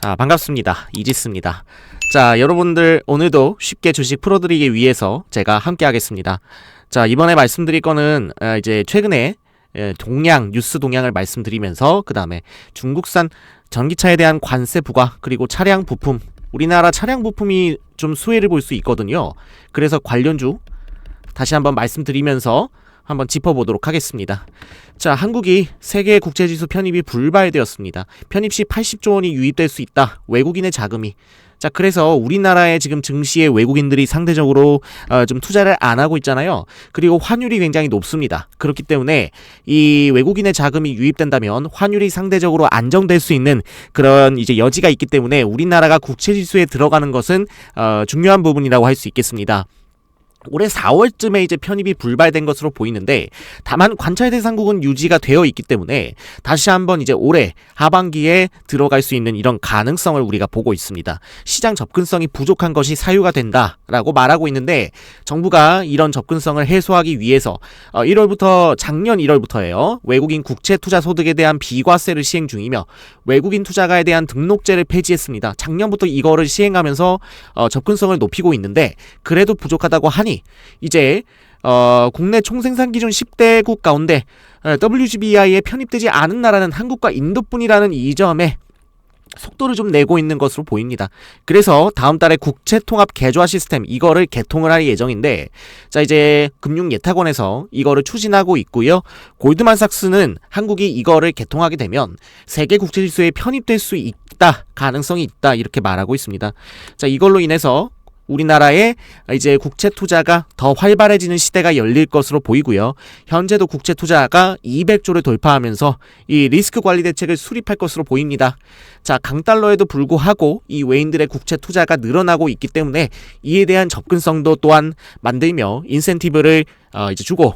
자, 반갑습니다. 이지스입니다. 자, 여러분들 오늘도 쉽게 주식 풀어드리기 위해서 제가 함께 하겠습니다. 자, 이번에 말씀드릴 거는 이제 최근에 동향, 뉴스 동향을 말씀드리면서 그 다음에 중국산 전기차에 대한 관세 부과, 그리고 차량 부품, 우리나라 차량 부품이 좀 수혜를 볼 수 있거든요. 그래서 관련주 다시 한번 말씀드리면서 한번 짚어보도록 하겠습니다. 자, 한국이 세계 국제지수 편입이 불발되었습니다. 편입 시 80조 원이 유입될 수 있다. 외국인의 자금이. 자, 그래서 우리나라의 지금 증시에 외국인들이 상대적으로 좀 투자를 안 하고 있잖아요. 그리고 환율이 굉장히 높습니다. 그렇기 때문에 이 외국인의 자금이 유입된다면 환율이 상대적으로 안정될 수 있는 그런 이제 여지가 있기 때문에 우리나라가 국채지수에 들어가는 것은 중요한 부분이라고 할 수 있겠습니다. 올해 4월쯤에 이제 편입이 불발된 것으로 보이는데, 다만 관찰 대상국은 유지가 되어 있기 때문에 다시 한번 이제 올해 하반기에 들어갈 수 있는 이런 가능성을 우리가 보고 있습니다. 시장 접근성이 부족한 것이 사유가 된다라고 말하고 있는데, 정부가 이런 접근성을 해소하기 위해서 작년 1월부터예요. 외국인 국채 투자 소득에 대한 비과세를 시행 중이며 외국인 투자가에 대한 등록제를 폐지했습니다. 작년부터 이거를 시행하면서 접근성을 높이고 있는데, 그래도 부족하다고 하니 이제 국내 총생산 기준 10대국 가운데 WGBI에 편입되지 않은 나라는 한국과 인도뿐이라는 이 점에 속도를 좀 내고 있는 것으로 보입니다. 그래서 다음 달에 국채통합 계좌 시스템 이거를 개통을 할 예정인데, 자, 이제 금융예탁원에서 이거를 추진하고 있고요. 골드만삭스는 한국이 이거를 개통하게 되면 세계 국제지수에 편입될 수 있다, 가능성이 있다, 이렇게 말하고 있습니다. 자, 이걸로 인해서 우리나라의 이제 국채 투자가 더 활발해지는 시대가 열릴 것으로 보이고요. 현재도 국채 투자가 200조를 돌파하면서 이 리스크 관리 대책을 수립할 것으로 보입니다. 자, 강달러에도 불구하고 이 외인들의 국채 투자가 늘어나고 있기 때문에 이에 대한 접근성도 또한 만들며 인센티브를 이제 주고,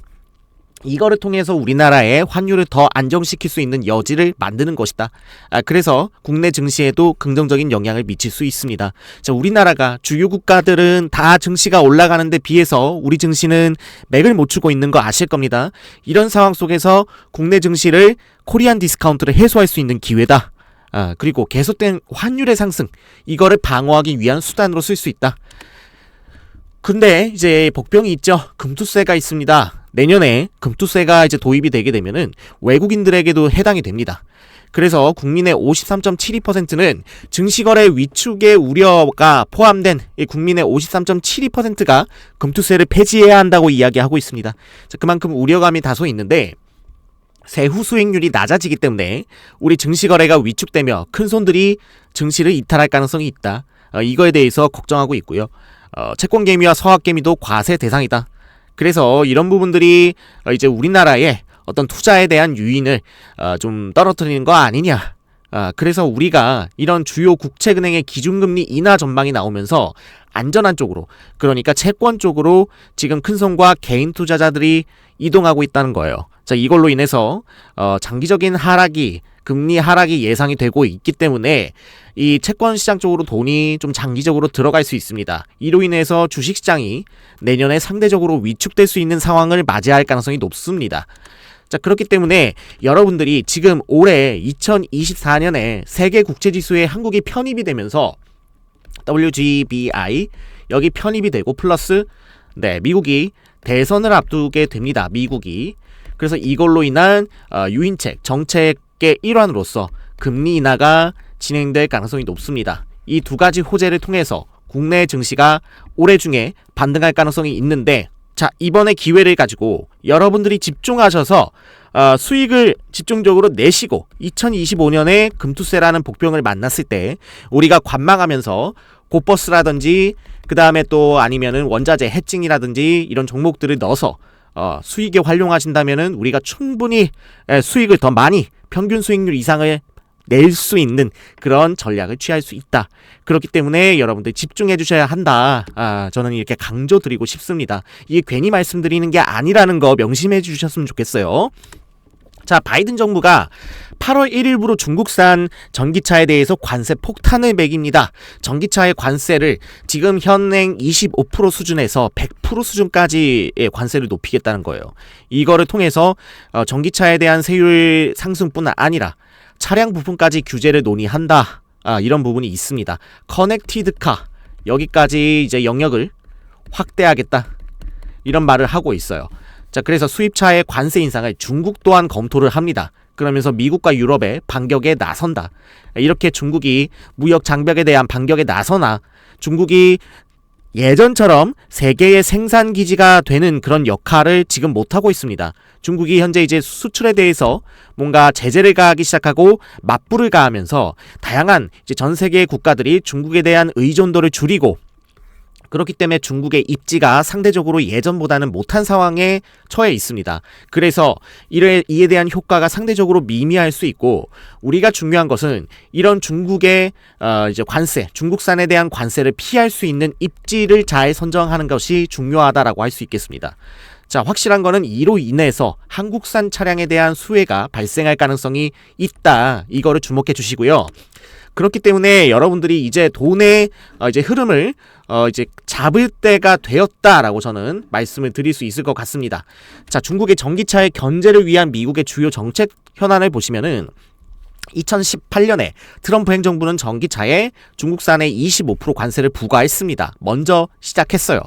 이거를 통해서 우리나라의 환율을 더 안정시킬 수 있는 여지를 만드는 것이다. 그래서 국내 증시에도 긍정적인 영향을 미칠 수 있습니다. 자, 우리나라가 주요 국가들은 다 증시가 올라가는 데 비해서 우리 증시는 맥을 못 추고 있는 거 아실 겁니다. 이런 상황 속에서 국내 증시를 코리안 디스카운트를 해소할 수 있는 기회다. 그리고 계속된 환율의 상승, 이거를 방어하기 위한 수단으로 쓸 수 있다. 근데 이제 복병이 있죠. 금투세가 있습니다. 내년에 금투세가 이제 도입이 되게 되면은 외국인들에게도 해당이 됩니다. 그래서 국민의 53.72%는 증시거래 위축의 우려가 포함된 국민의 53.72%가 금투세를 폐지해야 한다고 이야기하고 있습니다. 자, 그만큼 우려감이 다소 있는데, 세후 수익률이 낮아지기 때문에 우리 증시거래가 위축되며 큰손들이 증시를 이탈할 가능성이 있다. 이거에 대해서 걱정하고 있고요. 채권개미와 서학개미도 과세 대상이다. 그래서 이런 부분들이 이제 우리나라의 어떤 투자에 대한 유인을 좀 떨어뜨리는 거 아니냐. 그래서 우리가 이런 주요 국채은행의 기준금리 인하 전망이 나오면서 안전한 쪽으로, 그러니까 채권 쪽으로 지금 큰손과 개인 투자자들이 이동하고 있다는 거예요. 자, 이걸로 인해서 장기적인 금리 하락이 예상이 되고 있기 때문에 이 채권 시장 쪽으로 돈이 좀 장기적으로 들어갈 수 있습니다. 이로 인해서 주식 시장이 내년에 상대적으로 위축될 수 있는 상황을 맞이할 가능성이 높습니다. 자, 그렇기 때문에 여러분들이 지금 올해 2024년에 세계 국제지수에 한국이 편입이 되면서 WGBI 여기 편입이 되고, 플러스 미국이 대선을 앞두게 됩니다. 미국이. 그래서 이걸로 인한 유인책, 정책의 일환으로서 금리 인하가 진행될 가능성이 높습니다. 이 두 가지 호재를 통해서 국내 증시가 올해 중에 반등할 가능성이 있는데, 자, 이번에 기회를 가지고 여러분들이 집중하셔서 수익을 집중적으로 내시고 2025년에 금투세라는 복병을 만났을 때 우리가 관망하면서 고버스라든지 그 다음에 또 아니면은 원자재 해칭이라든지 이런 종목들을 넣어서 수익에 활용하신다면은 우리가 충분히 수익을 더 많이, 평균 수익률 이상을 낼 수 있는 그런 전략을 취할 수 있다. 그렇기 때문에 여러분들 집중해 주셔야 한다. 저는 이렇게 강조드리고 싶습니다. 이게 괜히 말씀드리는 게 아니라는 거 명심해 주셨으면 좋겠어요. 자, 바이든 정부가 8월 1일부로 중국산 전기차에 대해서 관세 폭탄을 매깁니다. 전기차의 관세를 지금 현행 25% 수준에서 100% 수준까지의 관세를 높이겠다는 거예요. 이거를 통해서 전기차에 대한 세율 상승뿐 아니라 차량 부품까지 규제를 논의한다. 이런 부분이 있습니다. 커넥티드카 여기까지 이제 영역을 확대하겠다 이런 말을 하고 있어요. 자, 그래서 수입차의 관세 인상을 중국 또한 검토를 합니다. 그러면서 미국과 유럽의 반격에 나선다. 이렇게 중국이 무역 장벽에 대한 반격에 나서나 중국이 예전처럼 세계의 생산 기지가 되는 그런 역할을 지금 못하고 있습니다. 중국이 현재 이제 수출에 대해서 뭔가 제재를 가하기 시작하고 맞불을 가하면서 다양한 이제 전 세계의 국가들이 중국에 대한 의존도를 줄이고, 그렇기 때문에 중국의 입지가 상대적으로 예전보다는 못한 상황에 처해 있습니다. 그래서 이에 대한 효과가 상대적으로 미미할 수 있고, 우리가 중요한 것은 이런 중국의 이제 관세, 중국산에 대한 관세를 피할 수 있는 입지를 잘 선정하는 것이 중요하다라고 할 수 있겠습니다. 자, 확실한 거는 이로 인해서 한국산 차량에 대한 수혜가 발생할 가능성이 있다. 이거를 주목해 주시고요. 그렇기 때문에 여러분들이 이제 돈의 이제 흐름을 이제 잡을 때가 되었다라고 저는 말씀을 드릴 수 있을 것 같습니다. 자, 중국의 전기차의 견제를 위한 미국의 주요 정책 현안을 보시면은 2018년에 트럼프 행정부는 전기차에 중국산의 25% 관세를 부과했습니다. 먼저 시작했어요.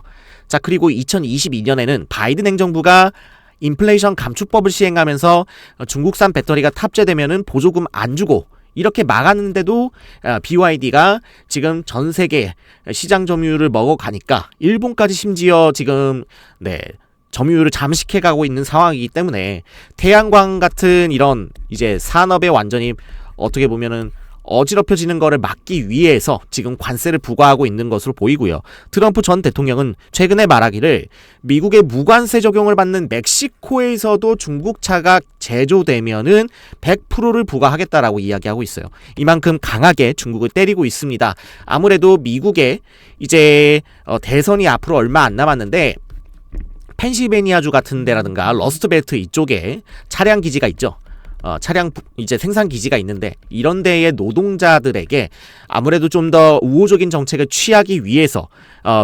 자, 그리고 2022년에는 바이든 행정부가 인플레이션 감축법을 시행하면서 중국산 배터리가 탑재되면은 보조금 안 주고 이렇게 막았는데도 BYD가 지금 전 세계 시장 점유율을 먹어가니까 일본까지 심지어 지금 점유율을 잠식해가고 있는 상황이기 때문에 태양광 같은 이런 이제 산업에 완전히 어떻게 보면은 어지럽혀지는 거를 막기 위해서 지금 관세를 부과하고 있는 것으로 보이고요. 트럼프 전 대통령은 최근에 말하기를 미국의 무관세 적용을 받는 멕시코에서도 중국차가 제조되면은 100%를 부과하겠다라고 이야기하고 있어요. 이만큼 강하게 중국을 때리고 있습니다. 아무래도 미국의 이제 대선이 앞으로 얼마 안 남았는데 펜실베니아주 같은 데라든가 러스트벨트 이쪽에 차량 기지가 있죠. 차량 이제 생산 기지가 있는데 이런 데의 노동자들에게 아무래도 좀 더 우호적인 정책을 취하기 위해서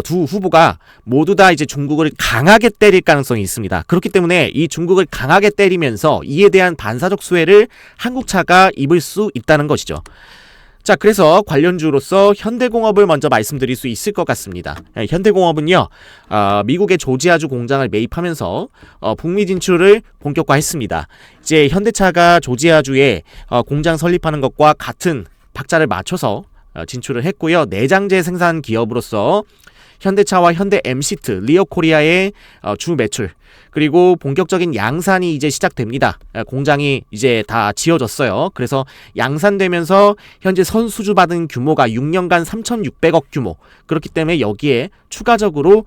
두 후보가 모두 다 이제 중국을 강하게 때릴 가능성이 있습니다. 그렇기 때문에 이 중국을 강하게 때리면서 이에 대한 반사적 수혜를 한국차가 입을 수 있다는 것이죠. 자, 그래서 관련주로서 현대공업을 먼저 말씀드릴 수 있을 것 같습니다. 현대공업은요, 미국의 조지아주 공장을 매입하면서 북미 진출을 본격화했습니다. 이제 현대차가 조지아주에 공장 설립하는 것과 같은 박자를 맞춰서 진출을 했고요. 내장재 생산 기업으로서 현대차와 현대 MCT, 리어코리아의 주 매출, 그리고 본격적인 양산이 이제 시작됩니다. 공장이 이제 다 지어졌어요. 그래서 양산되면서 현재 선수주 받은 규모가 6년간 3,600억 규모. 그렇기 때문에 여기에 추가적으로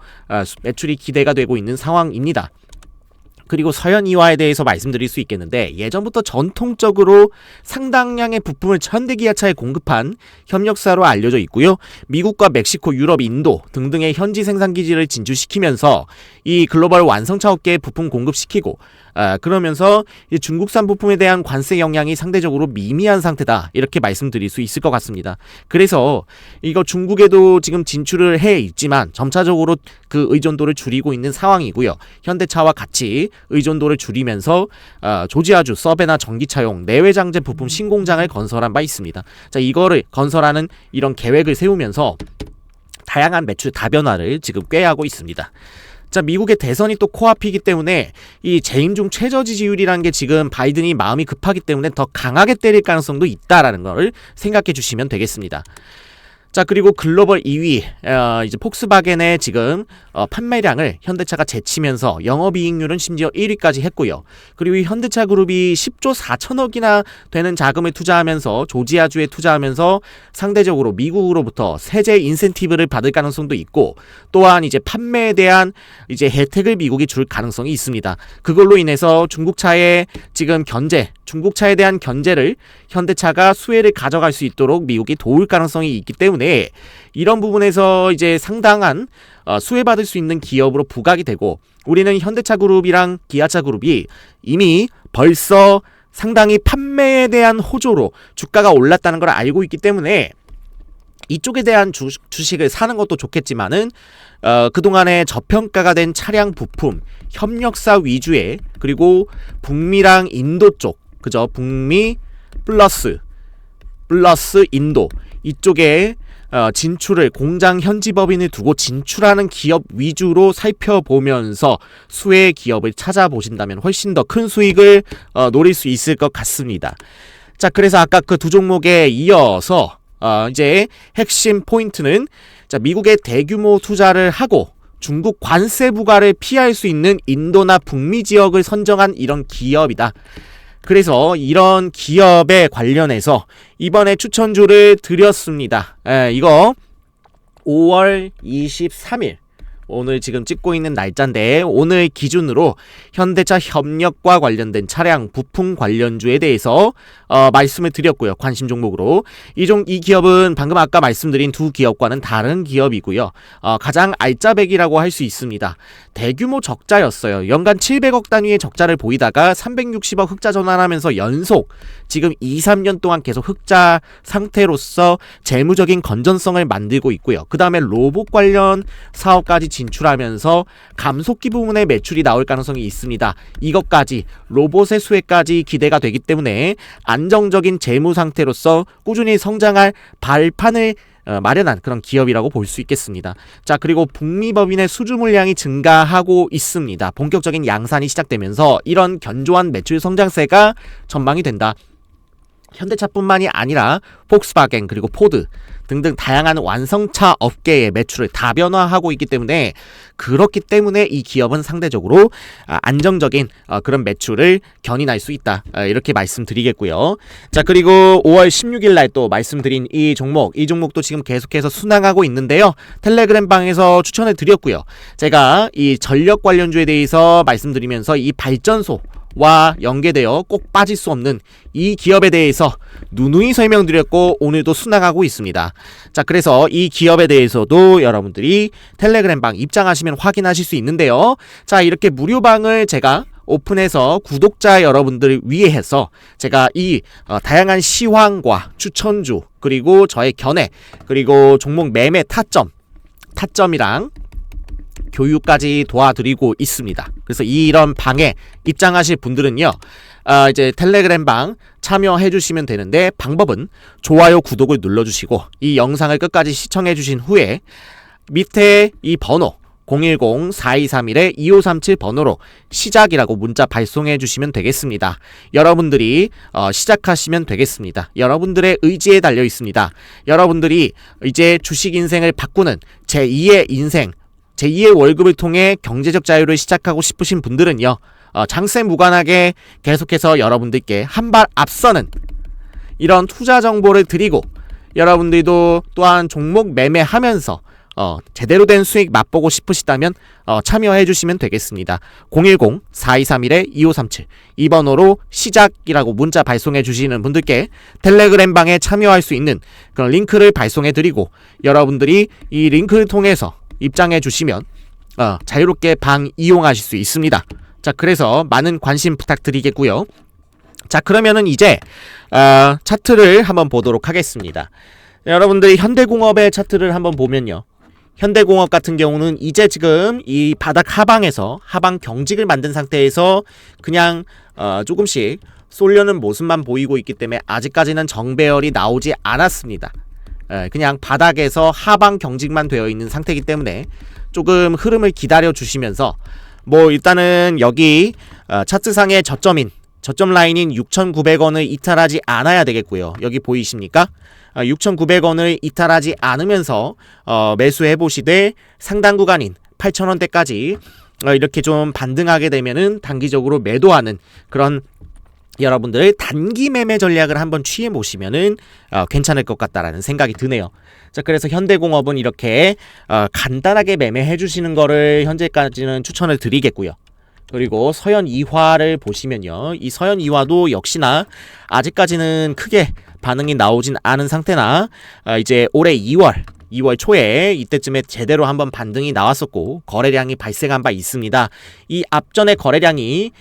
매출이 기대가 되고 있는 상황입니다. 그리고 서현이화에 대해서 말씀드릴 수 있겠는데, 예전부터 전통적으로 상당량의 부품을 현대기아차에 공급한 협력사로 알려져 있고요. 미국과 멕시코, 유럽, 인도 등등의 현지 생산 기지를 진출시키면서 이 글로벌 완성차 업계에 부품 공급시키고, 그러면서 중국산 부품에 대한 관세 영향이 상대적으로 미미한 상태다, 이렇게 말씀드릴 수 있을 것 같습니다. 그래서 이거 중국에도 지금 진출을 해 있지만 점차적으로 그 의존도를 줄이고 있는 상황이고요. 현대차와 같이 의존도를 줄이면서 조지아주 서베나 전기차용 내외장재 부품 신공장을 건설한 바 있습니다. 자, 이거를 건설하는 이런 계획을 세우면서 다양한 매출 다변화를 지금 꾀하고 있습니다. 자, 미국의 대선이 또 코앞이기 때문에 이 재임 중 최저 지지율이라는 게 지금 바이든이 마음이 급하기 때문에 더 강하게 때릴 가능성도 있다라는 걸 생각해 주시면 되겠습니다. 자, 그리고 글로벌 2위 이제 폭스바겐의 지금 판매량을 현대차가 제치면서 영업이익률은 심지어 1위까지 했고요. 그리고 이 현대차 그룹이 10조 4천억이나 되는 자금을 투자하면서 조지아주에 투자하면서 상대적으로 미국으로부터 세제 인센티브를 받을 가능성도 있고, 또한 이제 판매에 대한 이제 혜택을 미국이 줄 가능성이 있습니다. 그걸로 인해서 중국차의 지금 중국차에 대한 견제를 현대차가 수혜를 가져갈 수 있도록 미국이 도울 가능성이 있기 때문에 이런 부분에서 이제 상당한 수혜받을 수 있는 기업으로 부각이 되고, 우리는 현대차 그룹이랑 기아차 그룹이 이미 벌써 상당히 판매에 대한 호조로 주가가 올랐다는 걸 알고 있기 때문에 이쪽에 대한 주식을 사는 것도 좋겠지만은 그동안에 저평가가 된 차량 부품 협력사 위주의, 그리고 북미랑 인도 쪽, 그죠? 북미 플러스 인도, 이쪽에 진출을 공장 현지법인을 두고 진출하는 기업 위주로 살펴보면서 수혜 기업을 찾아보신다면 훨씬 더 큰 수익을 노릴 수 있을 것 같습니다. 자, 그래서 아까 그 두 종목에 이어서 이제 핵심 포인트는 자, 미국의 대규모 투자를 하고 중국 관세 부과를 피할 수 있는 인도나 북미 지역을 선정한 이런 기업이다. 그래서 이런 기업에 관련해서 이번에 추천주를 드렸습니다. 이거 5월 23일 오늘 지금 찍고 있는 날짜인데 오늘 기준으로 현대차 협력과 관련된 차량 부품 관련주에 대해서 말씀을 드렸고요. 관심 종목으로 이 기업은 방금 아까 말씀드린 두 기업과는 다른 기업이고요. 가장 알짜배기라고 할 수 있습니다. 대규모 적자였어요. 연간 700억 단위의 적자를 보이다가 360억 흑자 전환하면서 연속 지금 2, 3년 동안 계속 흑자 상태로서 재무적인 건전성을 만들고 있고요. 그 다음에 로봇 관련 사업까지 진출하면서 감속기 부문의 매출이 나올 가능성이 있습니다. 이것까지 로봇의 수혜까지 기대가 되기 때문에 안정적인 재무 상태로서 꾸준히 성장할 발판을 마련한 그런 기업이라고 볼 수 있겠습니다. 자, 그리고 북미 법인의 수주 물량이 증가하고 있습니다. 본격적인 양산이 시작되면서 이런 견조한 매출 성장세가 전망이 된다. 현대차뿐만이 아니라 폭스바겐 그리고 포드 등등 다양한 완성차 업계의 매출을 다변화하고 있기 때문에 그렇기 때문에 이 기업은 상대적으로 안정적인 그런 매출을 견인할 수 있다. 이렇게 말씀드리겠고요. 자, 그리고 5월 16일 날 또 말씀드린 이 종목도 지금 계속해서 순항하고 있는데요. 텔레그램 방에서 추천을 드렸고요. 제가 이 전력 관련주에 대해서 말씀드리면서 이 발전소 와 연계되어 꼭 빠질 수 없는 이 기업에 대해서 누누이 설명드렸고 오늘도 순항하고 있습니다. 자, 그래서 이 기업에 대해서도 여러분들이 텔레그램 방 입장하시면 확인하실 수 있는데요. 자, 이렇게 무료방을 제가 오픈해서 구독자 여러분들을 위해서 제가 이 다양한 시황과 추천주 그리고 저의 견해 그리고 종목 매매 타점이랑 교육까지 도와드리고 있습니다. 그래서 이런 방에 입장하실 분들은요, 이제 텔레그램 방 참여해 주시면 되는데 방법은 좋아요, 구독을 눌러주시고 이 영상을 끝까지 시청해 주신 후에 밑에 이 번호 010-4231-2537 번호로 시작이라고 문자 발송해 주시면 되겠습니다. 여러분들이 시작하시면 되겠습니다. 여러분들의 의지에 달려 있습니다. 여러분들이 이제 주식 인생을 바꾸는 제2의 인생 제2의 월급을 통해 경제적 자유를 시작하고 싶으신 분들은요, 장세 무관하게 계속해서 여러분들께 한 발 앞서는 이런 투자 정보를 드리고 여러분들도 또한 종목 매매하면서 제대로 된 수익 맛보고 싶으시다면 참여해 주시면 되겠습니다. 010-4231-2537 이 번호로 시작이라고 문자 발송해 주시는 분들께 텔레그램 방에 참여할 수 있는 그런 링크를 발송해 드리고 여러분들이 이 링크를 통해서 입장해 주시면 자유롭게 방 이용하실 수 있습니다. 자, 그래서 많은 관심 부탁드리겠고요. 자, 그러면은 이제 차트를 한번 보도록 하겠습니다. 여러분들이 현대공업의 차트를 한번 보면요, 현대공업 같은 경우는 이제 지금 이 바닥 하방에서 하방 경직을 만든 상태에서 그냥 조금씩 쏠려는 모습만 보이고 있기 때문에 아직까지는 정배열이 나오지 않았습니다. 그냥 바닥에서 하방 경직만 되어 있는 상태이기 때문에 조금 흐름을 기다려 주시면서 뭐 일단은 여기 차트상의 저점 라인인 6,900원을 이탈하지 않아야 되겠고요. 여기 보이십니까? 6,900원을 이탈하지 않으면서 매수해 보시되 상단 구간인 8,000원대까지 이렇게 좀 반등하게 되면은 단기적으로 매도하는 그런 여러분들 단기 매매 전략을 한번 취해 보시면은 괜찮을 것 같다라는 생각이 드네요. 자, 그래서 현대공업은 이렇게 간단하게 매매해 주시는 거를 현재까지는 추천을 드리겠고요. 그리고 서현 2화를 보시면요, 이 서현 2화도 역시나 아직까지는 크게 반응이 나오진 않은 상태나 이제 올해 2월 초에 이때쯤에 제대로 한번 반등이 나왔었고 거래량이 발생한 바 있습니다. 이 앞전의 거래량이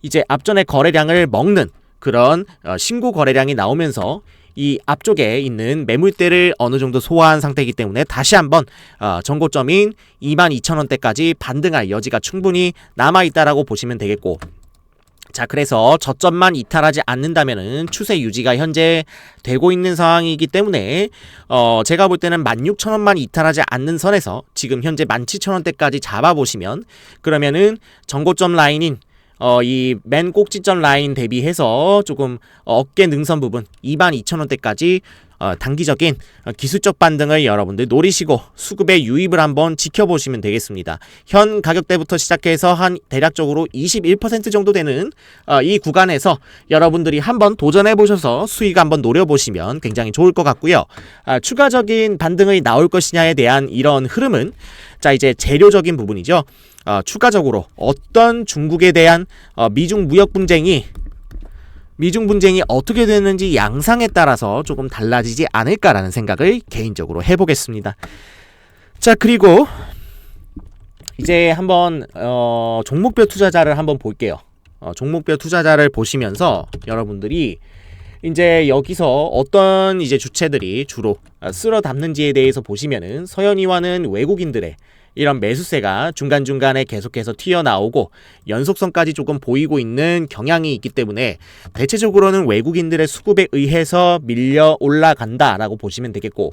이제 앞전의 거래량을 먹는 그런 신고 거래량이 나오면서 이 앞쪽에 있는 매물대를 어느 정도 소화한 상태이기 때문에 다시 한번 전고점인 22,000원대까지 반등할 여지가 충분히 남아있다라고 보시면 되겠고, 자, 그래서 저점만 이탈하지 않는다면은 추세 유지가 현재 되고 있는 상황이기 때문에 제가 볼 때는 16,000원만 이탈하지 않는 선에서 지금 현재 17,000원대까지 잡아보시면, 그러면은 전고점 라인인 이 맨 꼭지점 라인 대비해서 조금 어깨 능선 부분 22,000원대까지 단기적인 기술적 반등을 여러분들 노리시고 수급의 유입을 한번 지켜보시면 되겠습니다. 현 가격대부터 시작해서 한 대략적으로 21% 정도 되는 이 구간에서 여러분들이 한번 도전해보셔서 수익 한번 노려보시면 굉장히 좋을 것 같고요. 추가적인 반등이 나올 것이냐에 대한 이런 흐름은 자, 이제 재료적인 부분이죠. 추가적으로 어떤 중국에 대한 미중 무역 분쟁이 어떻게 되는지 양상에 따라서 조금 달라지지 않을까라는 생각을 개인적으로 해보겠습니다. 자, 그리고 이제 한번 종목별 투자자를 한번 볼게요. 종목별 투자자를 보시면서 여러분들이 이제 여기서 어떤 이제 주체들이 주로 쓸어 담는지에 대해서 보시면은 서현이와는 외국인들의 이런 매수세가 중간중간에 계속해서 튀어나오고 연속성까지 조금 보이고 있는 경향이 있기 때문에 대체적으로는 외국인들의 수급에 의해서 밀려 올라간다라고 보시면 되겠고,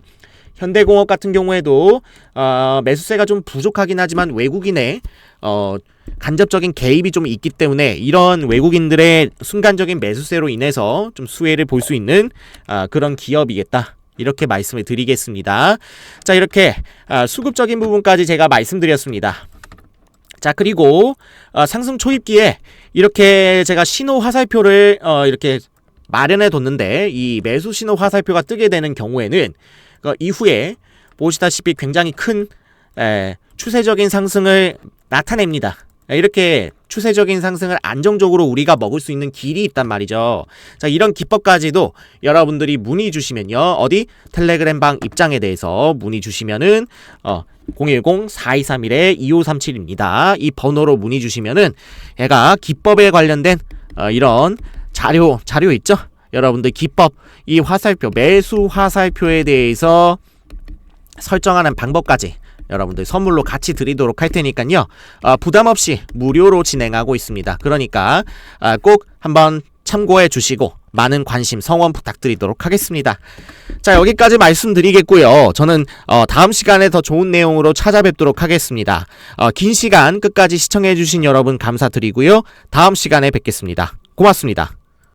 현대공업 같은 경우에도 매수세가 좀 부족하긴 하지만 외국인의 간접적인 개입이 좀 있기 때문에 이런 외국인들의 순간적인 매수세로 인해서 좀 수혜를 볼 수 있는 그런 기업이겠다, 이렇게 말씀을 드리겠습니다. 자, 이렇게 수급적인 부분까지 제가 말씀드렸습니다. 자, 그리고 상승 초입기에 이렇게 제가 신호 화살표를 이렇게 마련해 뒀는데, 이 매수 신호 화살표가 뜨게 되는 경우에는 이후에 보시다시피 굉장히 큰 추세적인 상승을 나타냅니다. 이렇게 추세적인 상승을 안정적으로 우리가 먹을 수 있는 길이 있단 말이죠. 자, 이런 기법까지도 여러분들이 문의 주시면요, 어디 텔레그램 방 입장에 대해서 문의 주시면은 010-4231-2537입니다. 이 번호로 문의 주시면은 얘가 기법에 관련된 이런 자료 있죠? 여러분들 기법, 이 화살표, 매수 화살표에 대해서 설정하는 방법까지 여러분들 선물로 같이 드리도록 할 테니까요, 부담없이 무료로 진행하고 있습니다. 그러니까 꼭 한번 참고해 주시고 많은 관심, 성원 부탁드리도록 하겠습니다. 자, 여기까지 말씀드리겠고요. 저는 다음 시간에 더 좋은 내용으로 찾아뵙도록 하겠습니다. 긴 시간 끝까지 시청해 주신 여러분 감사드리고요. 다음 시간에 뵙겠습니다. 고맙습니다.